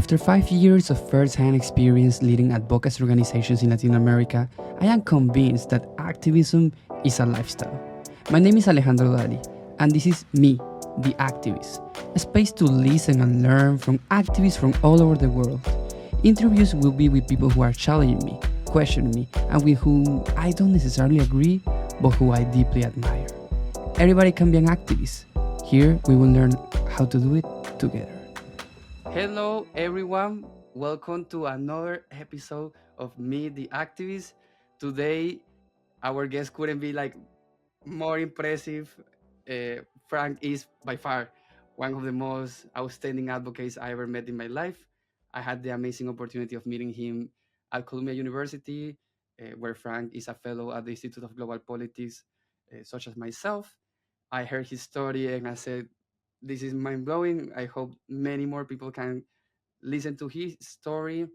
After 5 years of first-hand experience leading advocacy organizations in Latin America, I am convinced that activism is a lifestyle. My name is Alejandro Dali, and this is Me, the Activist, a space to listen and learn from activists from all over the world. Interviews will be with people who are challenging me, questioning me, and with whom I don't necessarily agree, but who I deeply admire. Everybody can be an activist. Here, we will learn how to do it together. Hello, everyone. Welcome to another episode of Me, the Activist. Today, our guest couldn't be more impressive. Frank is by far one of the most outstanding advocates I ever met in my life. I had the amazing opportunity of meeting him at Columbia University, where Frank is a fellow at the Institute of Global Politics, such as myself. I heard his story and I said, this is mind blowing. I hope many more people can listen to his story.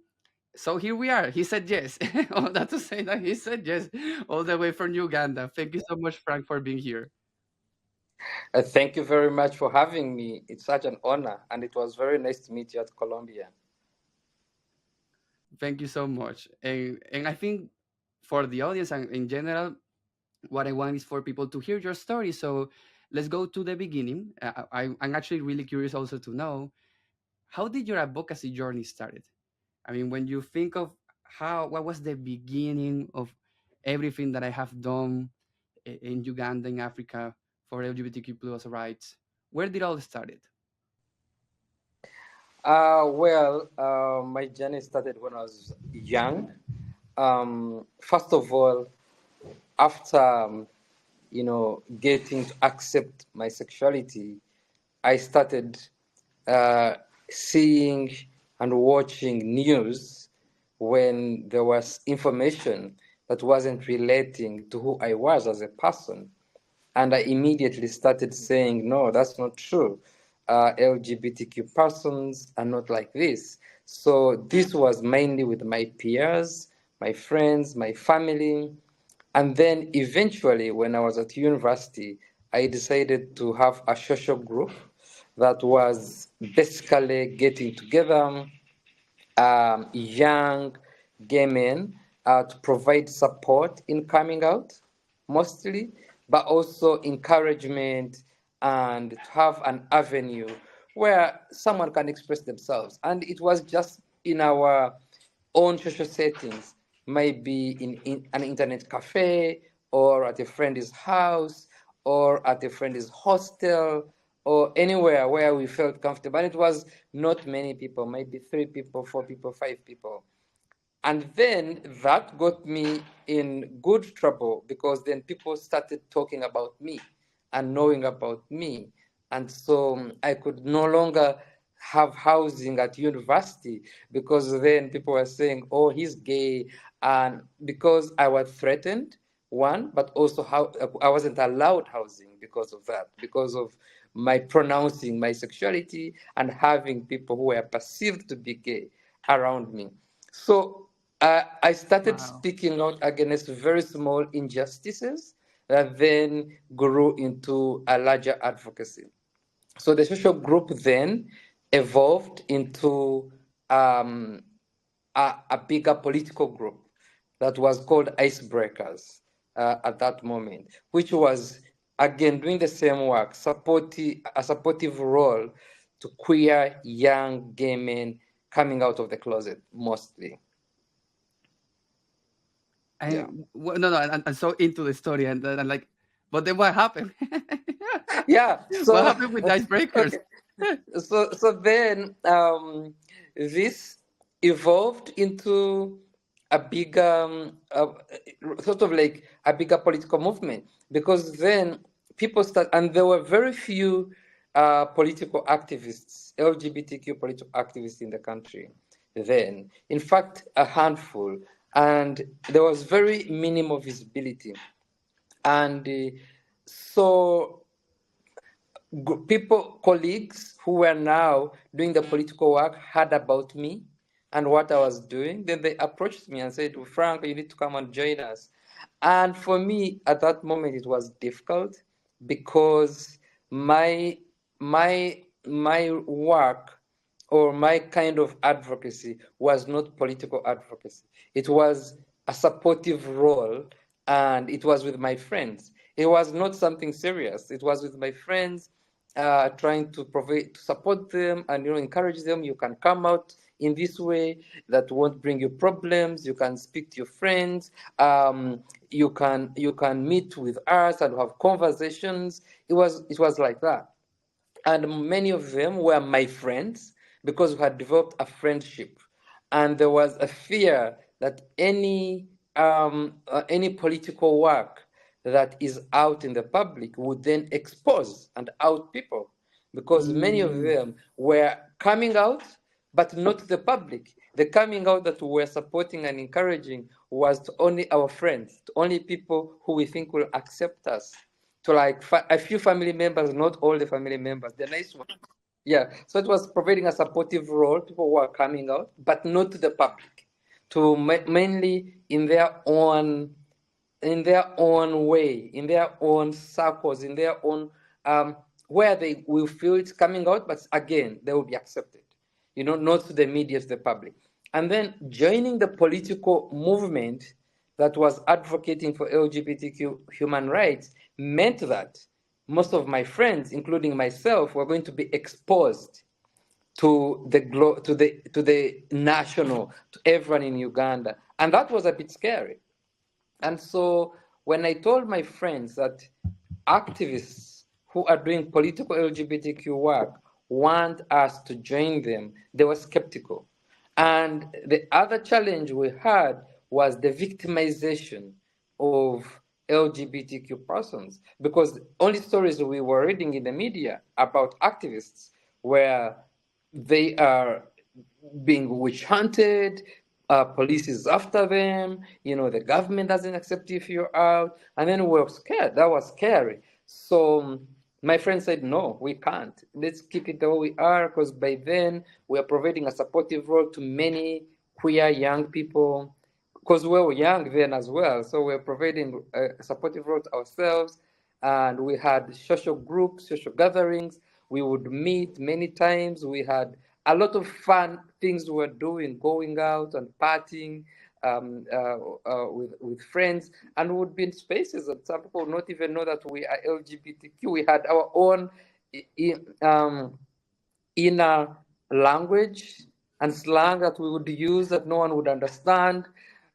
So here we are. He said yes. All that to say that he said yes, all the way from Uganda. Thank you so much, Frank, for being here. Thank you very much for having me. It's such an honor, and it was very nice to meet you at Columbia. Thank you so much. And I think for the audience and in general, what I want is for people to hear your story. So let's go to the beginning. I'm actually really curious also to know, how did your advocacy journey started? I mean, when you think of what was the beginning of everything that I have done in Uganda, in Africa, for LGBTQ plus rights, where did all started? My journey started when I was young. First of all, after getting to accept my sexuality, I started seeing and watching news when there was information that wasn't relating to who I was as a person. And I immediately started saying, no, that's not true. LGBTQ persons are not like this. So this was mainly with my peers, my friends, my family. And then eventually, when I was at university, I decided to have a social group that was basically getting together young gay men to provide support in coming out, mostly, but also encouragement and to have an avenue where someone can express themselves. And it was just in our own social settings, maybe in an internet cafe or at a friend's house or at a friend's hostel or anywhere where we felt comfortable. And it was not many people, maybe 3 people, 4 people, 5 people. And then that got me in good trouble because then people started talking about me and knowing about me. And so I could no longer have housing at university because then people were saying, oh, he's gay. And because I was threatened, one, but also how I wasn't allowed housing because of that, because of my pronouncing my sexuality and having people who were perceived to be gay around me. So I started speaking out against very small injustices that then grew into a larger advocacy. So the social group then evolved into a bigger political group that was called Icebreakers at that moment, which was, again, doing the same work, a supportive role to queer young gay men coming out of the closet, mostly. I'm so into the story, and then I'm like, but then what happened? Yeah. So what happened with the icebreakers? So then this evolved into a bigger, sort of like a bigger political movement, because then people and there were very few political activists, LGBTQ political activists in the country then. In fact, a handful, and there was very minimal visibility. And so colleagues who were now doing the political work heard about me and what I was doing. Then they approached me and said, Frank, you need to come and join us. And for me, at that moment, it was difficult because my work or my kind of advocacy was not political advocacy. It was a supportive role, and it was with my friends. It was not something serious. It was with my friends, trying to provide, to support them, and encourage them. You can come out in this way that won't bring you problems. You can speak to your friends. You can meet with us and have conversations. It was like that, and many of them were my friends because we had developed a friendship, and there was a fear that any political work that is out in the public would then expose and out people, because many of them were coming out, but not to the public. The coming out that we were supporting and encouraging was to only our friends, to only people who we think will accept us, to like a few family members, not all the family members, the nice ones. Yeah, so it was providing a supportive role. People were coming out, but not to the public, to mainly in their own way, in their own circles, in their own where they will feel it's coming out, but again, they will be accepted, not to the media, to the public. And then joining the political movement that was advocating for LGBTQ human rights meant that most of my friends, including myself, were going to be exposed to the national, to everyone in Uganda, and that was a bit scary. And so when I told my friends that activists who are doing political LGBTQ work want us to join them, they were skeptical. And the other challenge we had was the victimization of LGBTQ persons, because only stories we were reading in the media about activists were they are being witch hunted, police is after them, the government doesn't accept if you're out, and then we were scared. That was scary. So my friend said, no, we can't. Let's keep it the way we are, because by then we are providing a supportive role to many queer young people, because we were young then as well. So we're providing a supportive role to ourselves, and we had social groups, social gatherings. We would meet many times. We had a lot of fun things we were doing, going out and partying with friends, and we would be in spaces that some people would not even know that we are LGBTQ. We had our own inner language and slang that we would use that no one would understand.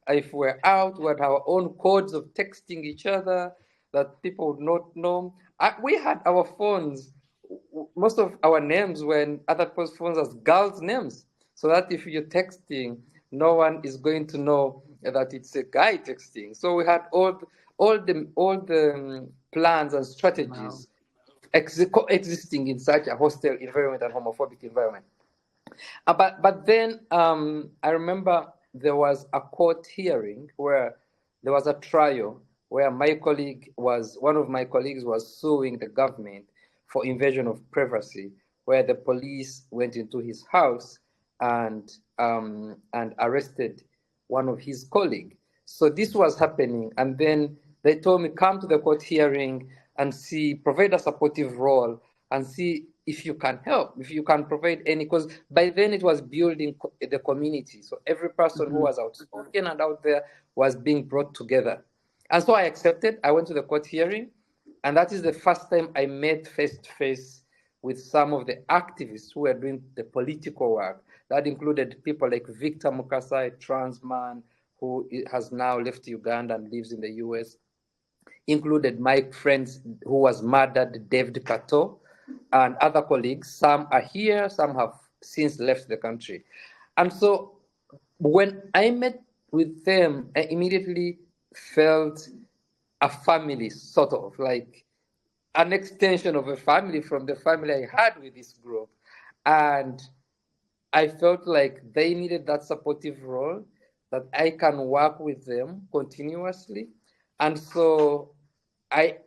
If we're out, we had our own codes of texting each other that people would not know. We had our phones, most of our names were in other people's phones as girls' names, so that if you're texting, no one is going to know that it's a guy texting. So we had all the plans and strategies existing in such a hostile environment and homophobic environment. But then I remember there was a court hearing where there was a trial where one of my colleagues was suing the government for invasion of privacy, where the police went into his house and arrested one of his colleagues. So this was happening, and then they told me, come to the court hearing and provide a supportive role and see if you can help, if you can provide any, because by then it was building the community. So every person who was outspoken and out there was being brought together. And so I accepted. I went to the court hearing, and that is the first time I met face-to-face with some of the activists who were doing the political work. That included people like Victor Mukasa, a trans man who has now left Uganda and lives in the US. Included my friends who was murdered, David Kato, and other colleagues. Some are here, some have since left the country. And so when I met with them, I immediately felt a family, sort of like an extension of a family from the family I had with this group. And I felt like they needed that supportive role, that I can work with them continuously. And so I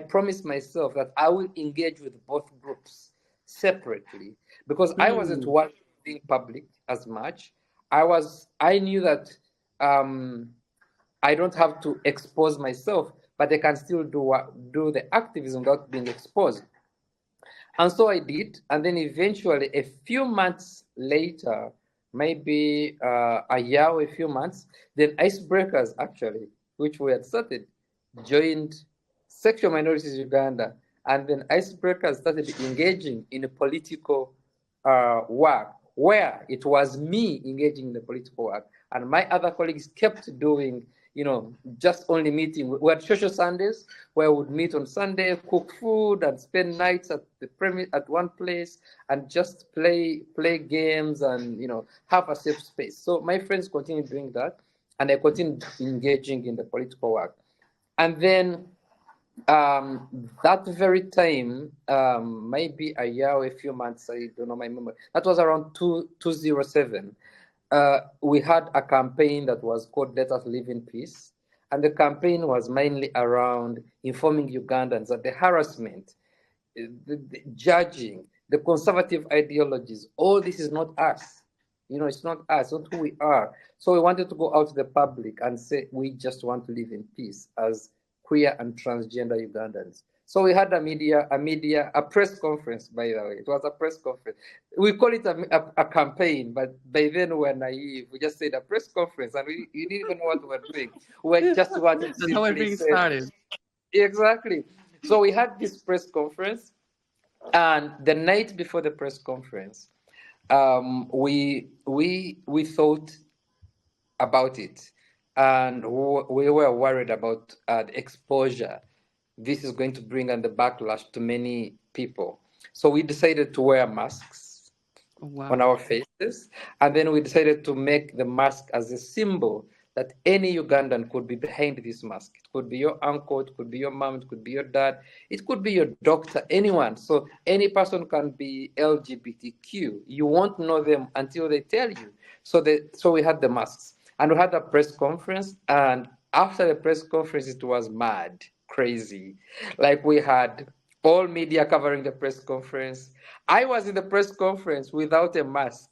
promised myself that I will engage with both groups separately, because I wasn't working public as much. I knew that I don't have to expose myself, but I can still do the activism without being exposed. And so I did. And then eventually, a few months later, maybe a year or a few months, then Icebreakers, actually, which we had started, joined Sexual Minorities Uganda. And then Icebreakers started engaging in a political work, where it was me engaging in the political work. And my other colleagues kept doing, just only meeting. We had social Sundays where we would meet on Sunday, cook food, and spend nights at one place and just play games and have a safe space. So my friends continued doing that, and I continued engaging in the political work. And then that very time, maybe a year or a few months, I don't know my memory. That was around 2007. We had a campaign that was called Let Us Live in Peace. And the campaign was mainly around informing Ugandans that the harassment, the judging, the conservative ideologies, all this is not us. It's not us, not who we are. So we wanted to go out to the public and say, we just want to live in peace as queer and transgender Ugandans. So we had a press conference, by the way. It was a press conference. We call it a campaign, but by then we were naive. We just said a press conference, and we didn't even know what we were doing. We just wanted to That's how everything started. Exactly. So we had this press conference, and the night before the press conference, we thought about it, and we were worried about the exposure this is going to bring and the backlash to many people. So we decided to wear masks on our faces, and then we decided to make the mask as a symbol that any Ugandan could be behind this mask. It could be your uncle, it could be your mom, it could be your dad, it could be your doctor, anyone. So any person can be LGBTQ. You won't know them until they tell you. So we had the masks, and we had a press conference, and after the press conference, it was mad. Crazy. Like, we had all media covering the press conference. I was in the press conference without a mask,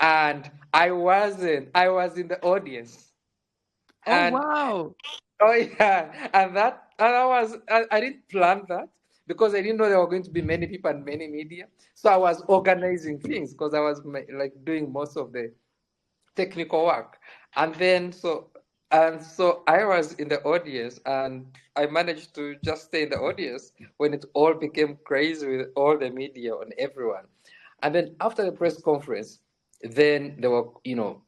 and I was in the audience. Wow. Oh yeah, and I didn't plan that because I didn't know there were going to be many people and many media. So I was organizing things because I was like doing most of the technical work, and so I was in the audience, and I managed to just stay in the audience when it all became crazy with all the media on everyone. And then after the press conference, then there were,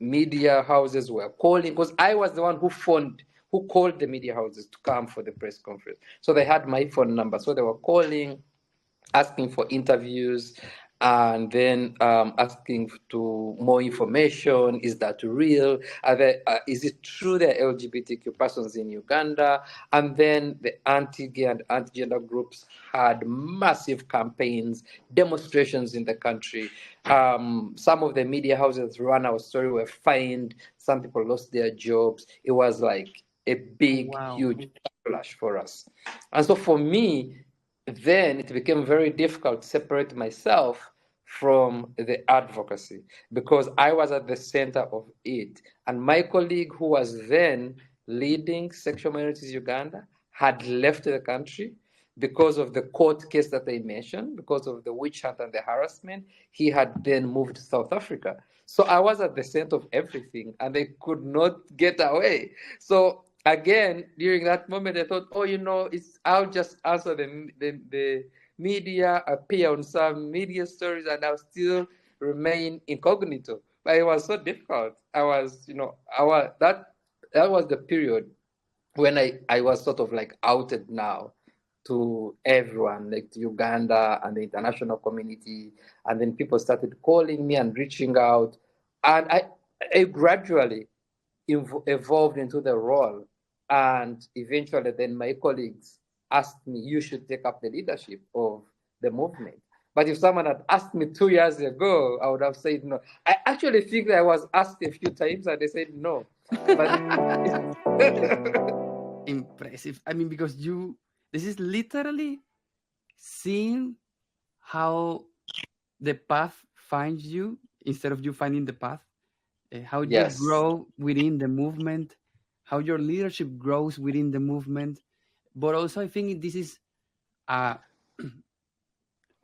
media houses were calling, because I was the one who called the media houses to come for the press conference. So they had my phone number. So they were calling, asking for interviews, and then asking to more information. Is that real? Is it true there are LGBTQ persons in Uganda? And then the anti-gay and anti-gender groups had massive campaigns, demonstrations in the country. Some of the media houses that ran our story were fined. Some people lost their jobs. It was like a big, huge backlash for us. And so for me, then it became very difficult to separate myself from the advocacy, because I was at the center of it. And my colleague, who was then leading Sexual Minorities Uganda, had left the country because of the court case that I mentioned, because of the witch hunt and the harassment. He had then moved to South Africa. So I was at the center of everything, and I could not get away. So again, during that moment, I thought, I'll just answer the media, appear on some media stories, and I'll still remain incognito. But it was so difficult. I was, that was the period when I was sort of like outed now to everyone, like to Uganda and the international community. And then people started calling me and reaching out. And I gradually evolved into the role. And eventually then my colleagues asked me, you should take up the leadership of the movement. But if someone had asked me 2 years ago, I would have said no. I actually think that I was asked a few times and they said no. But impressive. I mean, because this is literally seeing how the path finds you instead of you finding the path, how you grow within the movement, how your leadership grows within the movement. But also, I think this is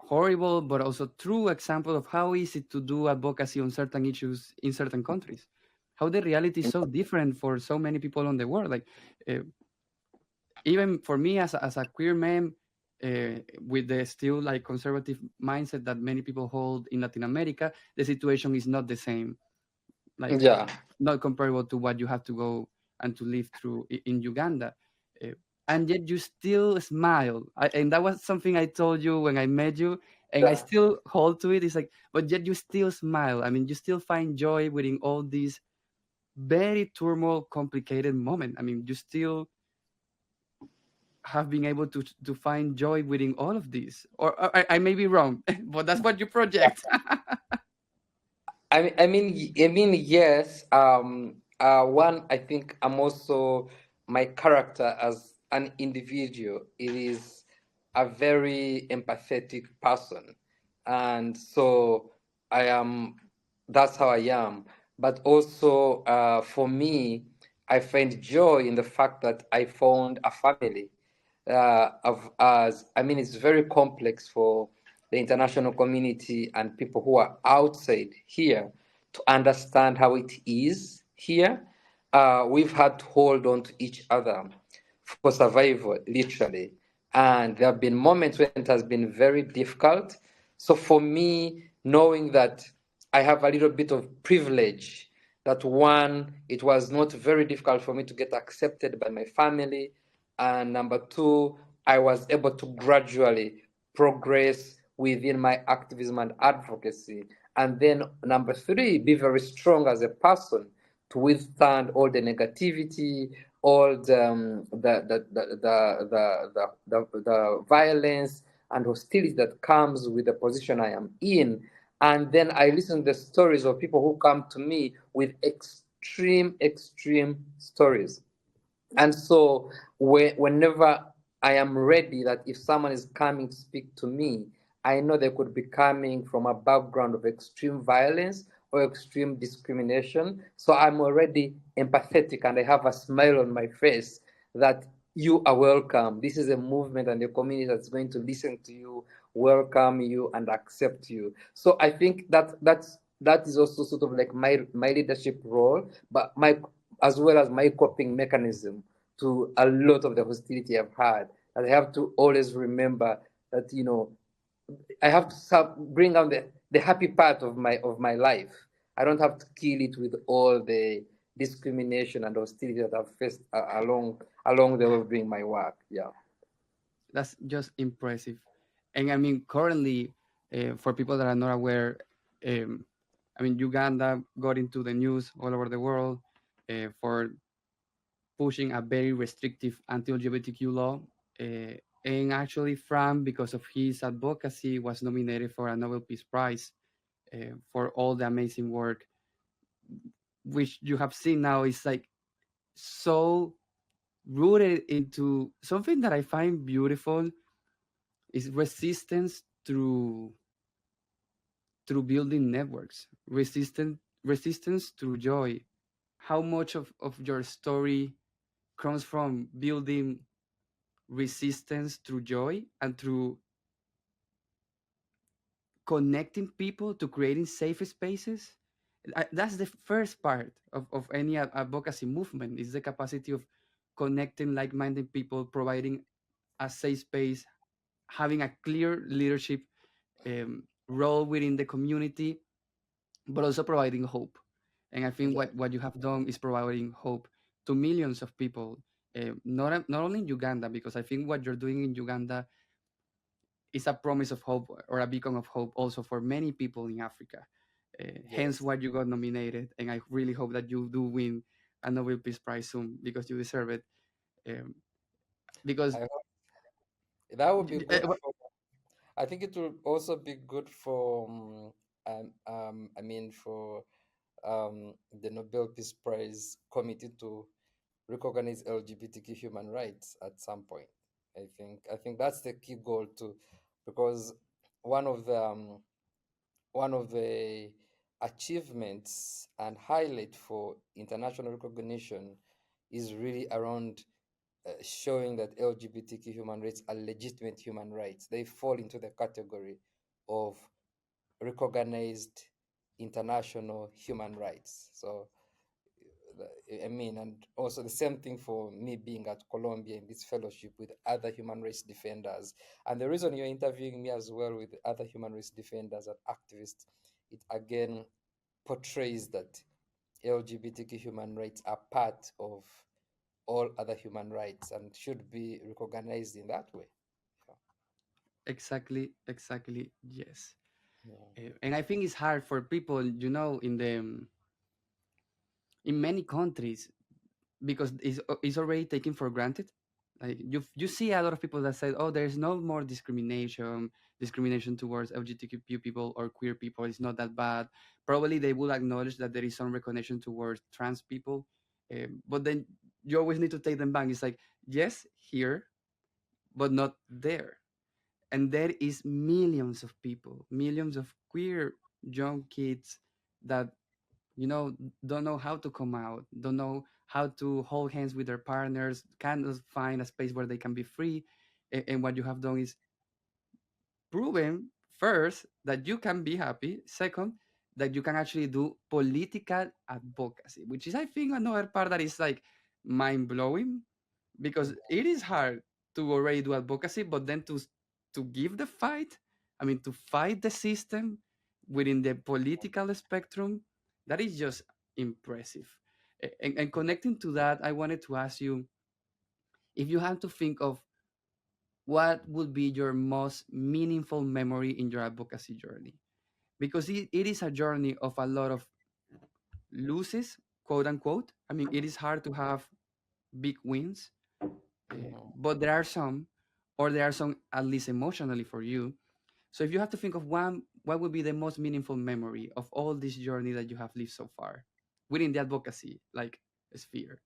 horrible but also true example of how easy to do advocacy on certain issues in certain countries. How the reality is so different for so many people on the world. Like uh, even for me as a queer man, with the still like conservative mindset that many people hold in Latin America, the situation is not the same. Like Yeah. not comparable to what you have to go and to live through in Uganda. Uh, and yet you still smile. And that was something I told you when I met you, and I Yeah. still hold to it. It's like, but yet you still smile. I mean, you still find joy within all these very turmoil, complicated moment. I mean, you still have been able to find joy within all of this. Or I may be wrong, but that's what you project. I mean, yes. One, I think I'm also my character as an individual. It is a very empathetic person, and so I am. That's how I am. But also, for me, I find joy in the fact that I found a family. Of us, I mean, it's very complex for the international community and people who are outside here to understand how it is here. We've had to hold on to each other for survival, literally. And there have been moments when it has been very difficult. So for me, knowing that I have a little bit of privilege, that one, it was not very difficult for me to get accepted by my family. And number two, I was able to gradually progress within my activism and advocacy. And then number three, be very strong as a person to withstand all the negativity, all the violence and hostility that comes with the position I am in. And then I listen to the stories of people who come to me with extreme stories. And so whenever I am ready, that if someone is coming to speak to me, I know they could be coming from a background of extreme violence or extreme discrimination. So I'm already empathetic and I have a smile on my face that you are welcome. This is a movement and a community that's going to listen to you, welcome you, and accept you. So I think that is also sort of like my leadership role, but my as well as my coping mechanism to a lot of the hostility I've had. And I have to always remember that I have to bring out the happy part of my life. I don't have to kill it with all the discrimination and hostility that I've faced along the way of doing my work. Yeah. That's just impressive. And I mean, currently, for people that are not aware, um, I mean, Uganda got into the news all over the world for pushing a very restrictive anti-LGBTQ law. And actually, Frank, because of his advocacy, was nominated for a Nobel Peace Prize for all the amazing work, which you have seen now is like so rooted into something that I find beautiful is resistance through building networks, resistance through joy. How much of your story comes from building resistance through joy and through connecting people to creating safe spaces? That's the first part of any advocacy movement is the capacity of connecting like-minded people, providing a safe space, having a clear leadership role within the community, but also providing hope. And I think Yeah. what you have done is providing hope to millions of people, not only in Uganda, because I think what you're doing in Uganda is a promise of hope or a beacon of hope also for many people in Africa. Hence, Yes. why you got nominated, and I really hope that you do win a Nobel Peace Prize soon because you deserve it. Um, because I hope that would be good what for. I think it will also be good for. I mean, for the Nobel Peace Prize committee to recognize LGBTQ human rights at some point. I think that's the key goal too, because one of the um, one of the achievements and highlight for international recognition is really around showing that LGBTQ human rights are legitimate human rights. They fall into the category of recognized international human rights. So, I mean, and also the same thing for me being at Colombia in this fellowship with other human rights defenders. And the reason you're interviewing me as well with other human rights defenders and activists, it again portrays that LGBTQ human rights are part of all other human rights and should be recognized in that way. Exactly, yes. Yeah. And I think it's hard for people, in many countries, because it's already taken for granted. Like you see a lot of people that say, "Oh, there's no more discrimination towards LGBTQ people or queer people. It's not that bad." Probably they will acknowledge that there is some recognition towards trans people, but then you always need to take them back. It's like, yes, here, but not there. And there is millions of people, millions of queer young kids that you know don't know how to come out, don't know how to hold hands with their partners, cannot find a space where they can be free. And what you have done is proven, first, that you can be happy, second, that you can actually do political advocacy, which is, I think, another part that is like mind-blowing, because it is hard to already do advocacy, but then to give the fight, I mean, to fight the system within the political spectrum, that is just impressive. And connecting to that, I wanted to ask you if you had to think of what would be your most meaningful memory in your advocacy journey, because it is a journey of a lot of loses, quote unquote. I mean, it is hard to have big wins, Mhm. but there are some, or there are some at least emotionally for you. So if you have to think of one, what would be the most meaningful memory of all this journey that you have lived so far within the advocacy like sphere?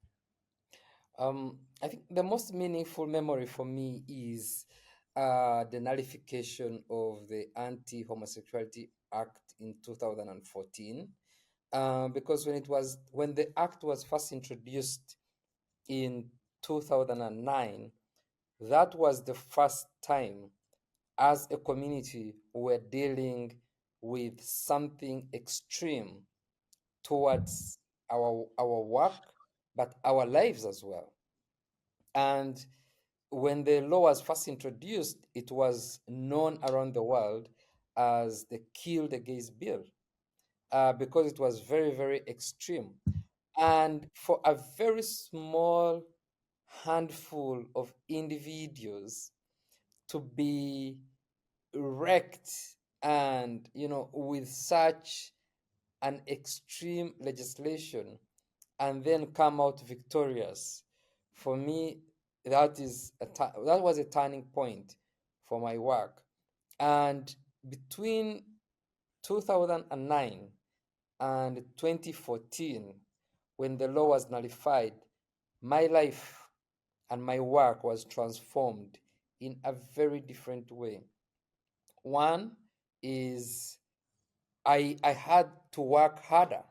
I think the most meaningful memory for me is the nullification of the Anti-Homosexuality Act in 2014. Because when the act was first introduced in 2009, that was the first time as a community we're dealing with something extreme towards our work, but our lives as well. And when the law was first introduced, it was known around the world as the Kill the Gays Bill, because it was very, very extreme. And for a very small handful of individuals to be wrecked and, with such an extreme legislation and then come out victorious, for me, that was a turning point for my work. And between 2009 and 2014, when the law was nullified, my life and my work was transformed in a very different way. One is I had to work harder.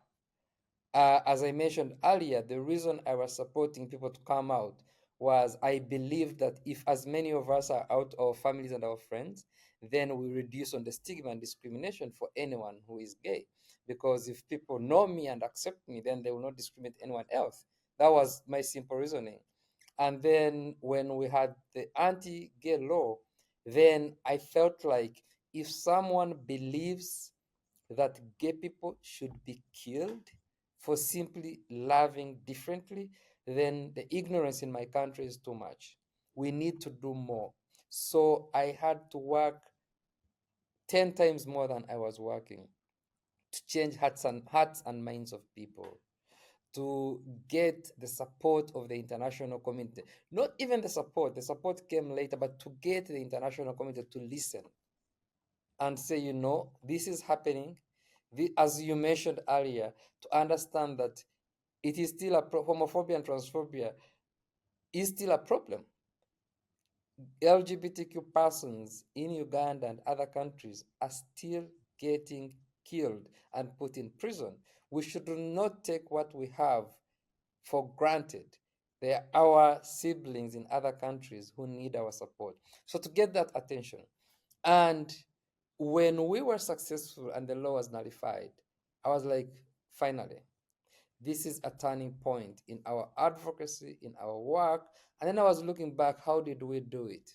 As I mentioned earlier, the reason I was supporting people to come out was I believe that if as many of us are out, our families and our friends, then we reduce on the stigma and discrimination for anyone who is gay. Because if people know me and accept me, then they will not discriminate anyone else. That was my simple reasoning. And then when we had the anti-gay law, then I felt like if someone believes that gay people should be killed for simply loving differently, then the ignorance in my country is too much. We need to do more. So I had to work 10 times more than I was working to change hearts and minds of people, to get the support of the international community. Not even the support came later, but to get the international community to listen and say, this is happening. As you mentioned earlier, to understand that it is still homophobia and transphobia is still a problem. LGBTQ persons in Uganda and other countries are still getting killed and put in prison. We should not take what we have for granted. They are our siblings in other countries who need our support. So to get that attention and when we were successful and the law was nullified, I was like, finally, this is a turning point in our advocacy, in our work. And then I was looking back, how did we do it?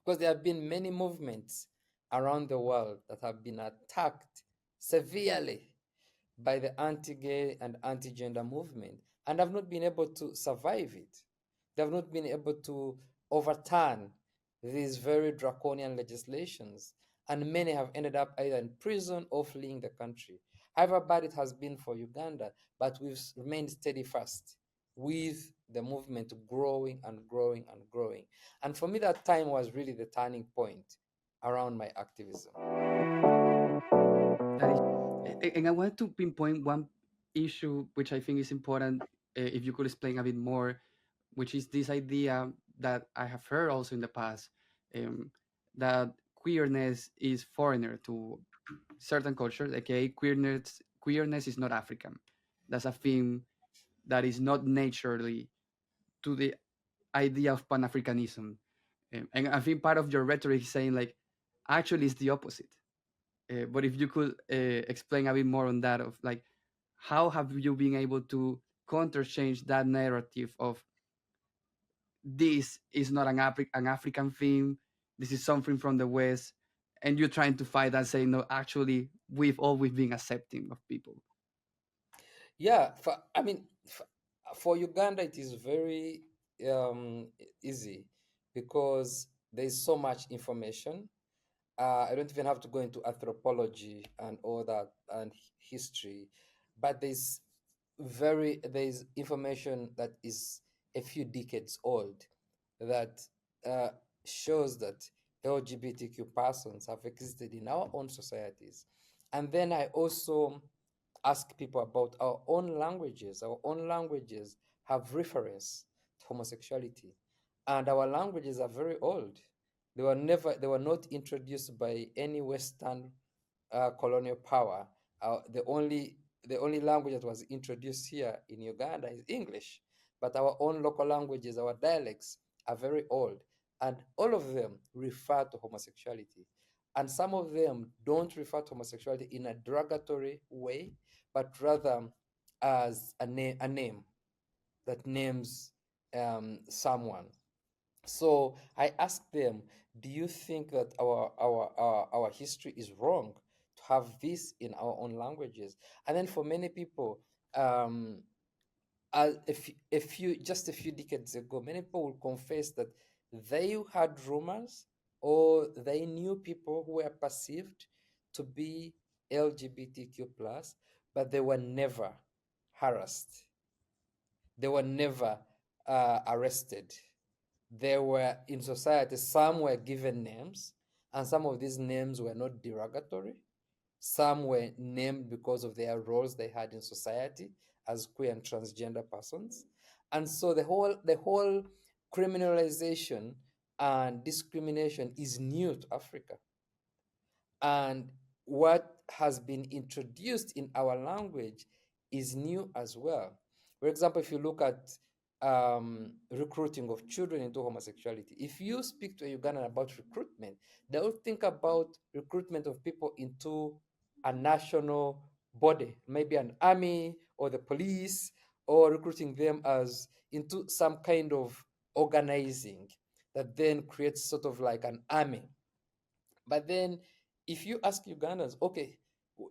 Because there have been many movements around the world that have been attacked severely by the anti-gay and anti-gender movement and have not been able to survive it. They have not been able to overturn these very draconian legislations, and many have ended up either in prison or fleeing the country. However bad it has been for Uganda, but we've remained steadfast with the movement growing and growing and growing. And for me, that time was really the turning point around my activism. That is, and I want to pinpoint one issue which I think is important. If you could explain a bit more, which is this idea that I have heard also in the past, um, that queerness is foreigner to certain cultures. Okay, queerness is not African. That's a thing that is not naturally to the idea of Pan Africanism. And I think part of your rhetoric is saying like, actually, it's the opposite. But if you could explain a bit more on that, of like, how have you been able to counterchange that narrative of this is not an African thing, this is something from the West, and you're trying to fight that, saying no, actually, we've always been accepting of people. Yeah, for Uganda, it is very easy because there's so much information. I don't even have to go into anthropology and all that and history, but there's information that is a few decades old that uh, shows that LGBTQ persons have existed in our own societies. And then I also ask people about our own languages. Our own languages have reference to homosexuality, and our languages are very old. They were not introduced by any Western colonial power. The only language that was introduced here in Uganda is English, but our own local languages, our dialects, are very old, and all of them refer to homosexuality. And some of them don't refer to homosexuality in a derogatory way, but rather as a name that names someone. So I asked them, do you think that our history is wrong to have this in our own languages? And then for many people, just a few decades ago, many people will confess that they had rumors or they knew people who were perceived to be LGBTQ plus, but they were never harassed. They were never arrested. They were in society, some were given names, and some of these names were not derogatory. Some were named because of their roles they had in society as queer and transgender persons. And so the whole criminalization and discrimination is new to Africa. And what has been introduced in our language is new as well. For example, if you look at recruiting of children into homosexuality, if you speak to a Ugandan about recruitment, they will think about recruitment of people into a national body, maybe an army or the police, or recruiting them as into some kind of organizing that then creates sort of like an army. But then, if you ask Ugandans, okay,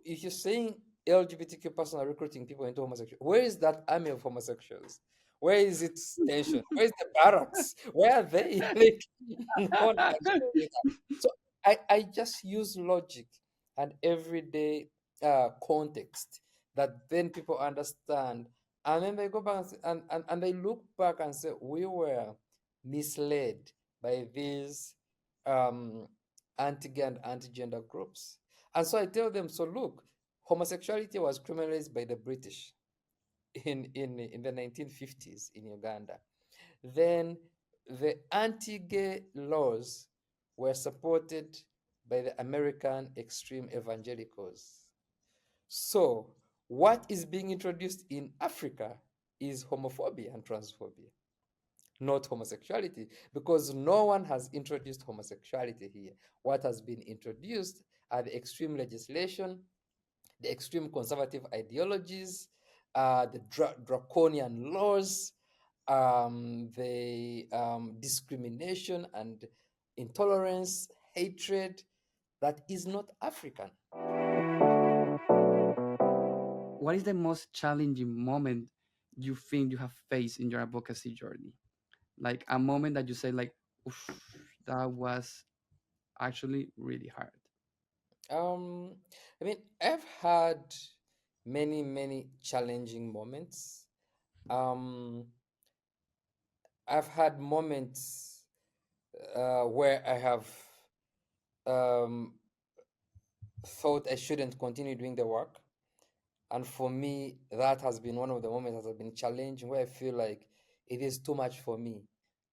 if you're saying LGBTQ persons are recruiting people into homosexuality, where is that army of homosexuals? Where is its station? Where is the barracks? Where are they? Like, no one can show me that. So I just use logic and everyday context that then people understand. And then they go back and they look back and say, we were misled by these um, anti-gay and anti-gender groups. And so I tell them, so look, homosexuality was criminalized by the British in the 1950s in Uganda. Then the anti-gay laws were supported by the American extreme evangelicals. So what is being introduced in Africa is homophobia and transphobia, not homosexuality, because no one has introduced homosexuality here. What has been introduced the extreme legislation, the extreme conservative ideologies, the draconian laws, the discrimination and intolerance, hatred that is not African. What is the most challenging moment you think you have faced in your advocacy journey? Like a moment that you say, like, oof, that was actually really hard. Um, I mean, I've had many, many challenging moments. Um, I've had moments where I have um, thought I shouldn't continue doing the work. And for me, that has been one of the moments that have been challenging where I feel like it is too much for me.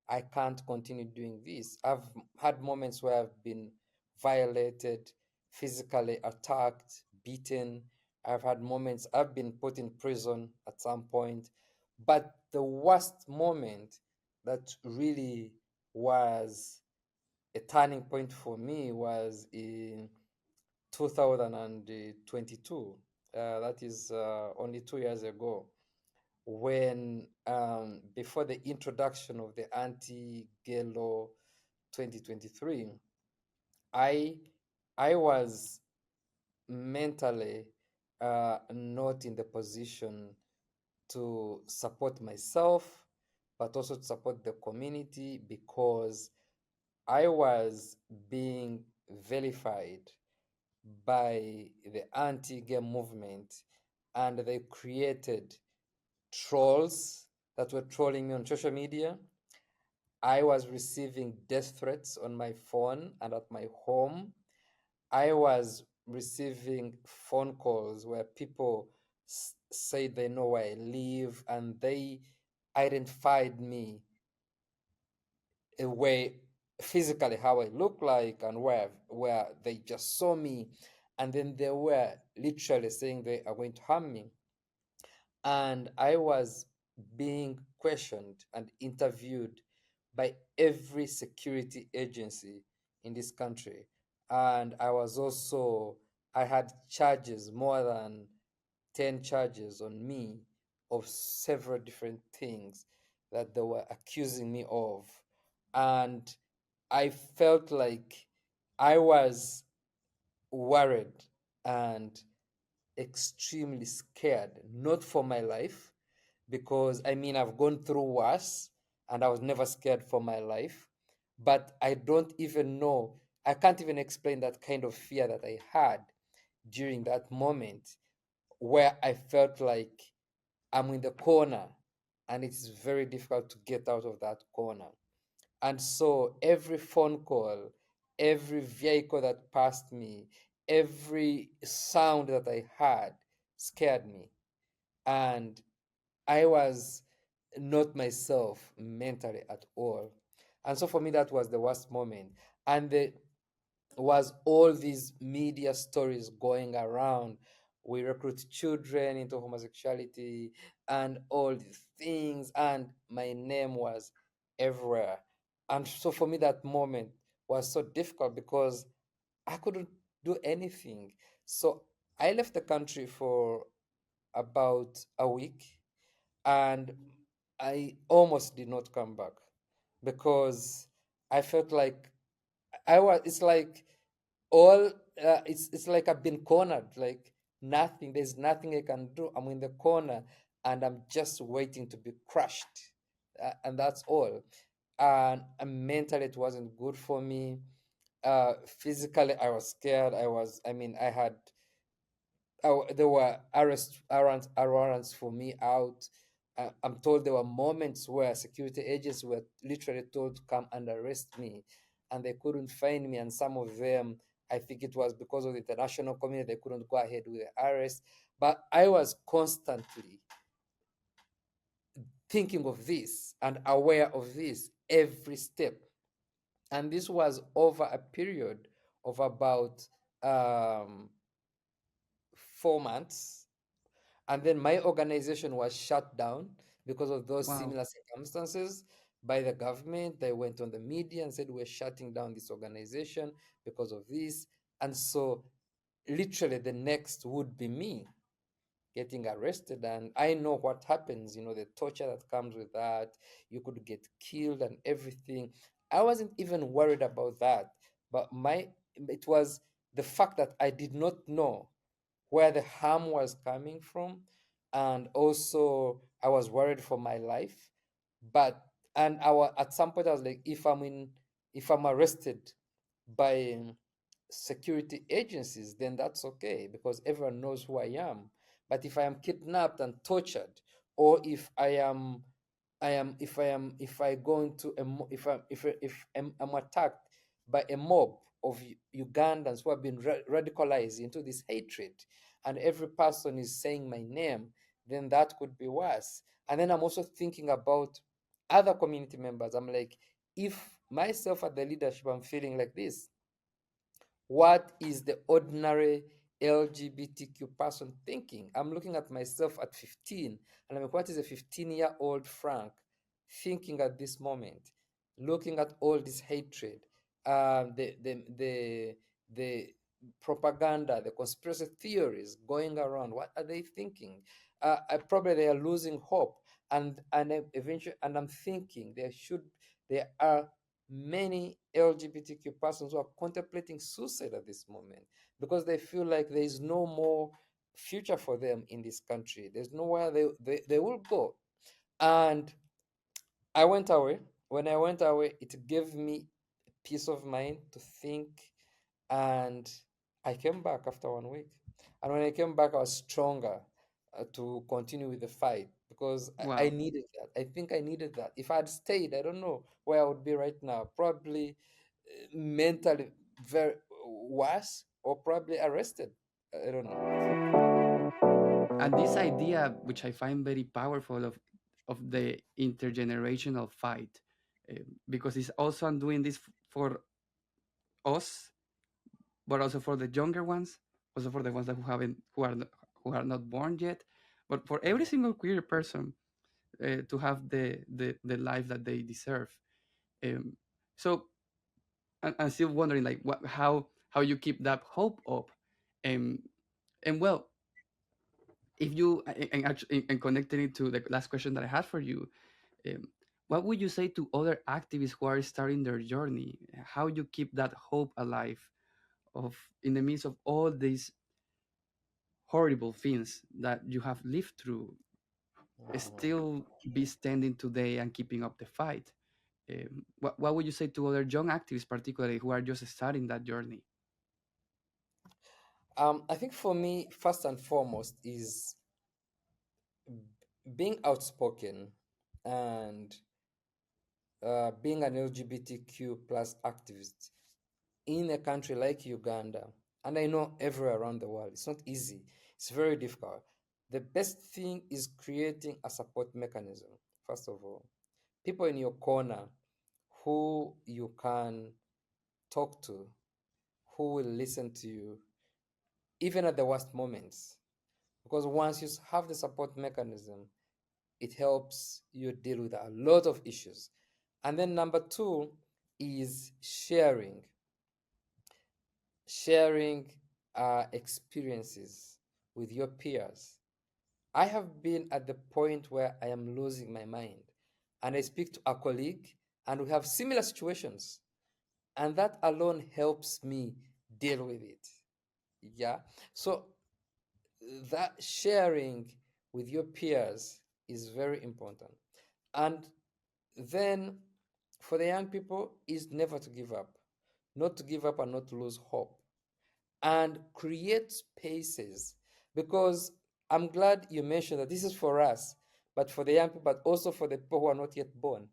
I can't continue doing this. I've had moments where I've been violated, physically attacked, beaten. I've had moments I've been put in prison at some point. But the worst moment that really was a turning point for me was in 2022. That is only 2 years ago, when before the introduction of the anti-gay law 2023, I I was mentally not in the position to support myself, but also to support the community because I was being vilified by the anti-gay movement, and they created trolls that were trolling me on social media. I was receiving death threats on my phone and at my home. I was receiving phone calls where people say they know where I live, and they identified me a way physically how I look like, and where they just saw me, and then they were literally saying they are going to harm me. And I was being questioned and interviewed by every security agency in this country. And I had charges, more than 10 charges on me, of several different things that they were accusing me of. And I felt like I was worried and extremely scared, not for my life, because I mean, I've gone through worse and I was never scared for my life. But I don't even know, I can't even explain that kind of fear that I had during that moment, where I felt like I'm in the corner and it's very difficult to get out of that corner. And so every phone call, every vehicle that passed me, every sound that I heard scared me. And I was not myself mentally at all. And so for me, that was the worst moment. And there was all these media stories going around. We recruit children into homosexuality and all these things, and my name was everywhere. And so for me, that moment was so difficult because I couldn't do anything. So I left the country for about a week, and I almost did not come back because I felt like it's like all it's like I've been cornered, like nothing, there's nothing I can do. I'm in the corner and I'm just waiting to be crushed. And that's all. And mentally it wasn't good for me. Physically I was scared. I mean, I had there were warrants for me out. I'm told there were moments where security agents were literally told to come and arrest me, and they couldn't find me. And some of them, I think it was because of the international community, they couldn't go ahead with the arrest. But I was constantly thinking of this and aware of this every step. And this was over a period of about 4 months. And then my organization was shut down because of those Wow. similar circumstances by the government. They went on the media and said, we're shutting down this organization because of this. And so literally the next would be me getting arrested, and I know what happens, the torture that comes with that. You could get killed and everything. I wasn't even worried about that, but my it was the fact that I did not know where the harm was coming from, and also I was worried for my life. But and at some point I was like, if I'm arrested by security agencies, then that's okay because everyone knows who I am. But if I am kidnapped and tortured, or if I go into if I'm attacked by a mob of Ugandans who have been radicalized into this hatred, and every person is saying my name, then that could be worse. And then I'm also thinking about other community members. I'm like, if myself at the leadership I'm feeling like this, what is the ordinary LGBTQ person thinking? I'm looking at myself at 15, and I'm like, what is a 15-year-old Frank thinking at this moment? Looking at all this hatred, the propaganda, the conspiracy theories going around. What are they thinking? Probably they are losing hope, and eventually, and I'm thinking there are many LGBTQ persons who are contemplating suicide at this moment because they feel like there is no more future for them in this country. There's nowhere they will go. And I went away. When I went away, it gave me peace of mind to think. And I came back after 1 week. And when I came back, I was stronger to continue with the fight because I Wow. needed that. I think I needed that. If I had stayed, I don't know where I would be right now. Probably mentally very worse, or probably arrested. I don't know. And this idea, which I find very powerful, of the intergenerational fight, because it's also I'm doing this for us, but also for the younger ones, also for the ones that who are not born yet, but for every single queer person, to have the life that they deserve. Um, so I'm still wondering, like, how you keep that hope up. um, and well, if you and connecting it to the last question that I had for you, um, what would you say to other activists who are starting their journey? How you keep that hope alive of in the midst of all these horrible things that you have lived through, still be standing today and keeping up the fight? What would you say to other young activists, particularly who are just starting that journey? I think for me, first and foremost, is being outspoken and being an LGBTQ plus activist in a country like Uganda, and I know everywhere around the world, it's not easy. It's very difficult. The best thing is creating a support mechanism, first of all. People in your corner who you can talk to, who will listen to you, even at the worst moments. Because once you have the support mechanism, it helps you deal with a lot of issues. And then number two is sharing experiences with your peers. I have been at the point where I am losing my mind, and I speak to a colleague, and we have similar situations, and that alone helps me deal with it. Yeah. So that sharing with your peers is very important. And then for the young people is never to give up, not to give up and not to lose hope, and create spaces. Because I'm glad you mentioned that this is for us, but for the young people, but also for the people who are not yet born.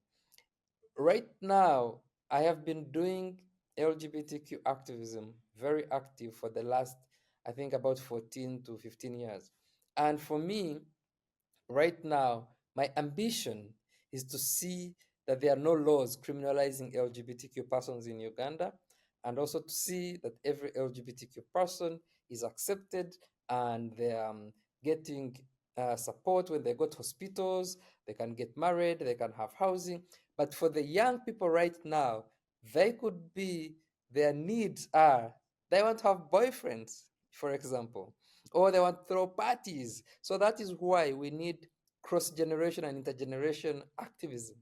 Right now, I have been doing LGBTQ activism very active for the last, I think, about 14 to 15 years. And for me, right now, my ambition is to see that there are no laws criminalizing LGBTQ persons in Uganda, and also to see that every LGBTQ person is accepted and they're getting support when they go to hospitals, they can get married, they can have housing. But for the young people right now, they could be, their needs are They want to have boyfriends, for example, or they want to throw parties. So that is why we need cross generation and intergeneration activism,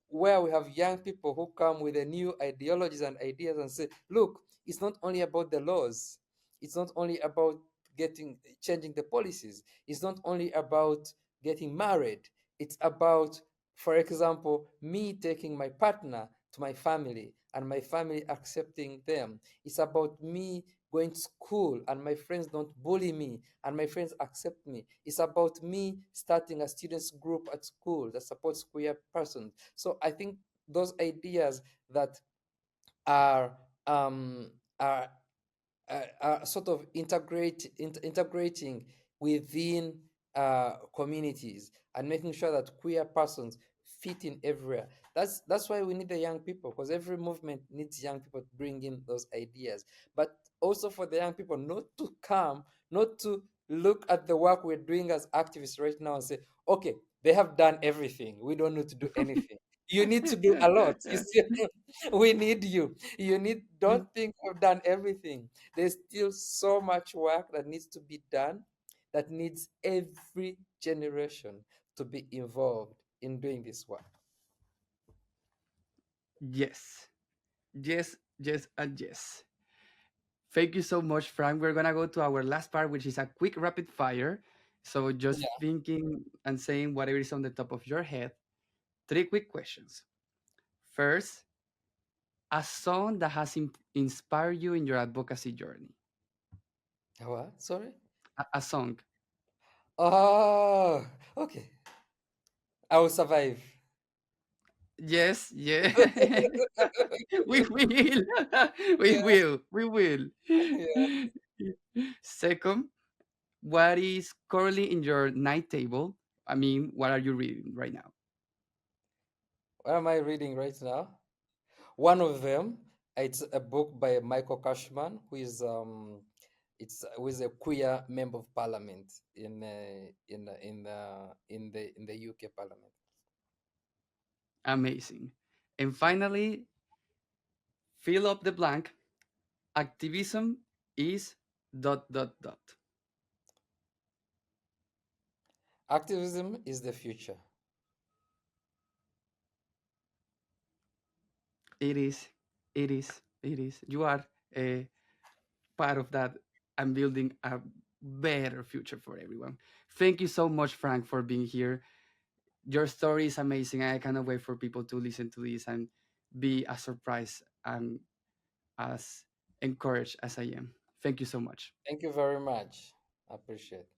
where we have young people who come with the new ideologies and ideas and say, look, it's not only about the laws, it's not only about getting changing the policies, it's not only about getting married, it's about, for example, me taking my partner to my family and my family accepting them. It's about me going to school and my friends don't bully me and my friends accept me. It's about me starting a students group at school that supports queer persons. So I think those ideas that are um, are sort of integrating within communities and making sure that queer persons fit in everywhere. That's why we need the young people, because every movement needs young people to bring in those ideas. But also for the young people not to come, not to look at the work we're doing as activists right now and say, okay, they have done everything. We don't need to do anything. You need to do a lot. You see, we need you. You need. Don't think we've done everything. There's still so much work that needs to be done, that needs every generation to be involved in doing this work. Yes, yes, yes, and yes. Thank you so much, Frank. We're gonna go to our last part, which is a quick rapid fire. So just Yeah. thinking and saying whatever is on the top of your head. Three quick questions. First, a song that has inspired you in your advocacy journey. What? Sorry? A song. Oh, okay. I will survive. Yes, yeah. We will. We Yeah, will. We will. yeah. Second, what is currently in your night table? I mean, what are you reading right now? What am I reading right now? One of them, it's a book by Michael Cashman, who is a queer member of parliament in the UK parliament. Amazing. And finally, fill up the blank. Activism is dot dot dot. Activism is the future. It is. It is. It is. You are a part of that and building a better future for everyone. Thank you so much, Frank, for being here. Your story is amazing. I cannot wait for people to listen to this and be as surprised and as encouraged as I am. Thank you so much. Thank you very much. I appreciate it.